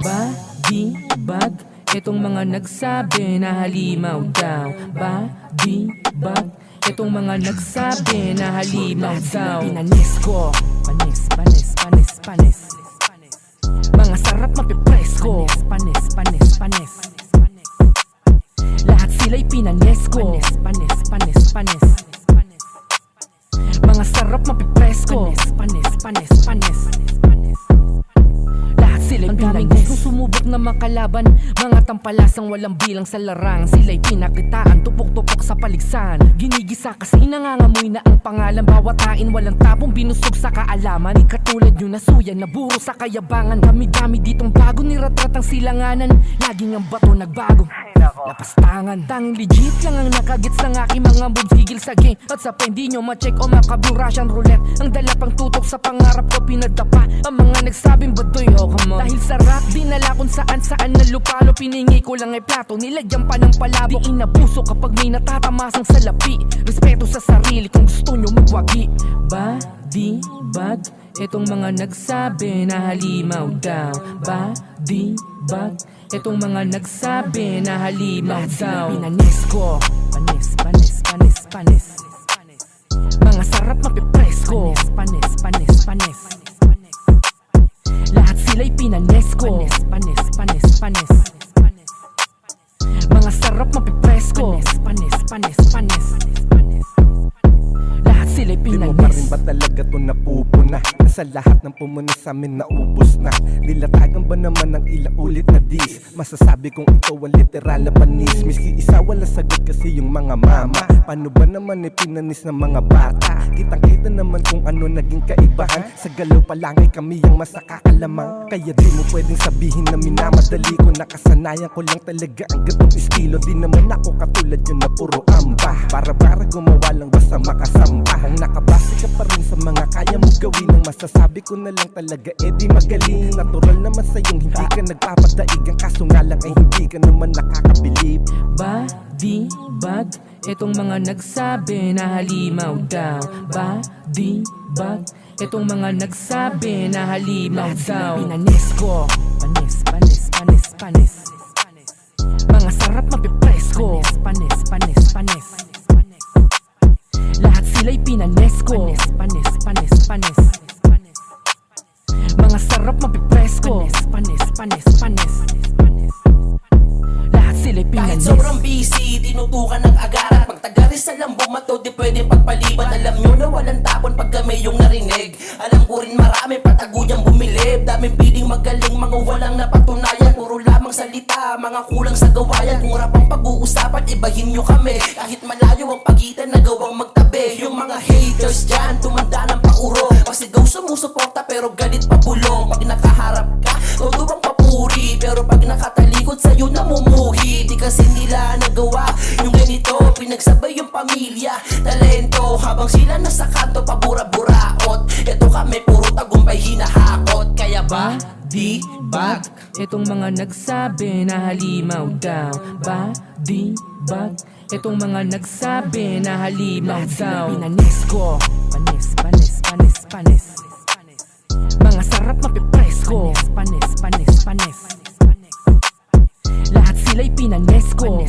Body bag, itong mga nagsabi na halimaw daw. Body bag, itong mga nagsabi na halimaw daw. Pinanis ko, panis, panis, panis, panis. Mga sarap mapipres ko, panis, panis, panis. Lahat sila'y pinanis ko, panis, panis, panis. Mga sarap mapipres ko, panis, panis, panis. Lahat sila'y pinanis. Ang daming gustong sumubok na makalaban, mga tampalasang walang bilang sa larang. Sila'y pinakitaan, tupok-tupok sa paligsan. Ginigisa kasi nangangamoy na ang pangalan. Bawat hain walang tapong binusog sa kaalaman. Di katulad nyo nasuya, naburo sa kayabangan. Dami-dami ditong bago niratratang silanganan. Laging ang bato nagbago, lapastangan. Tanging legit lang ang nakagits ng aking mga moves. Gigil sa game at sa pendi nyo ma-check o makablue Russian roulette. Ang dala pang tutok sa pangarap ko pinadapa. Ang mga nagsabing baduy, oh come on. Dahil sa rap, dinala kung saan-saan na lupalo. Piningi ko lang ay plato, nilagyan pa ng palabok. Di inabuso kapag may natatamasang salapi. Respeto sa sarili kung gusto nyo magwagi. Body bag, itong mga nagsabi na halimaw daw. Body bag, itong mga nagsabi na halimaw daw. Pinanis ko, panis, panis, panis, panis. Mga sarap mapipres ko, panis, panis, panis. Lahat sila'y pinanis ko, panis, panis, panis. Mga sarap mapipres ko, panis, panis, panis. Lahat sila'y Di mo pinanis. pa rin ba talaga to napupuna? Nasa lahat ng pumuno sa amin naubos na. Nilatagan ba naman ng ilaulit na dis? Masasabi kong ito ang literal na panis. Miski isa wala sagot kasi yung mga mama. Paano ba naman pinanis ng mga bata? Kitang-kita naman kung ano naging kaibahan. Sa galaw pa lang ay kami ang mas nakakalamang. Kaya di mo pwedeng sabihin na minamadali ko. Nakasanayan ko lang talaga ang ganong estilo. Di naman ako katulad yun na puro amba. Para gumawa lang basta makasamba. Kung nakabase ka pa rin sa mga kaya mo gawin, ang masasabi ko na lang talaga di magaling. Natural naman sa'yong hindi ka nagpapadaig. Ang kaso nga lang ay hindi ka naman nakakabilib. Body bag, itong mga nagsabi na halimaw daw. Body bag, itong mga nagsabi na halimaw Lahat sila'y daw. pinanis ko, panis, panis, panis, panis. Mga sarap mapipres ko, panis, panis, panis. Lahat sila'y pinanis ko, panis, panis, panis. Mga sarap mapipres ko, panis, panis, panis. Lahat sila'y Kahit pinanis. sobrang busy, tinutukan ng agarat. Magtagaris sa lambong mato, di pwedeng pagpaliban. Alam nyo na walang tapon pag kami yung narinig. Alam ko rin marami pataguyang bumilib. Daming piling magaling, mga walang napatunayan. Puro lamang salita, mga kulang sa gawayan. Kung rap ang pag-uusapan, ibahin nyo kami. Kahit malayo ang pagitan, nagawang magtabi. Yung mga haters dyan, tumanda ng pauro. Pasigaw sumusuporta pero galit pa bulong. Pag nakaharap ka, todo bang papuri. Pero pag nakatalikod sa'yo, namumuhi. Di kasi nila nagawa yung ganito. Pinagsabay yung pamilya, talento. Habang sila nasa kanto, pabura-buraot. Eto kami, puro tagumpay hinahakot. Kaya ba? Body bag, itong mga nagsabi na halimaw daw. Body bag, itong mga nagsabi na halimaw Lahat daw. sila'y pinanis ko, panis, panis, panis, panis. Mga sarap mapipres ko, panis, panis, panis. Lahat sila'y pinanis ko,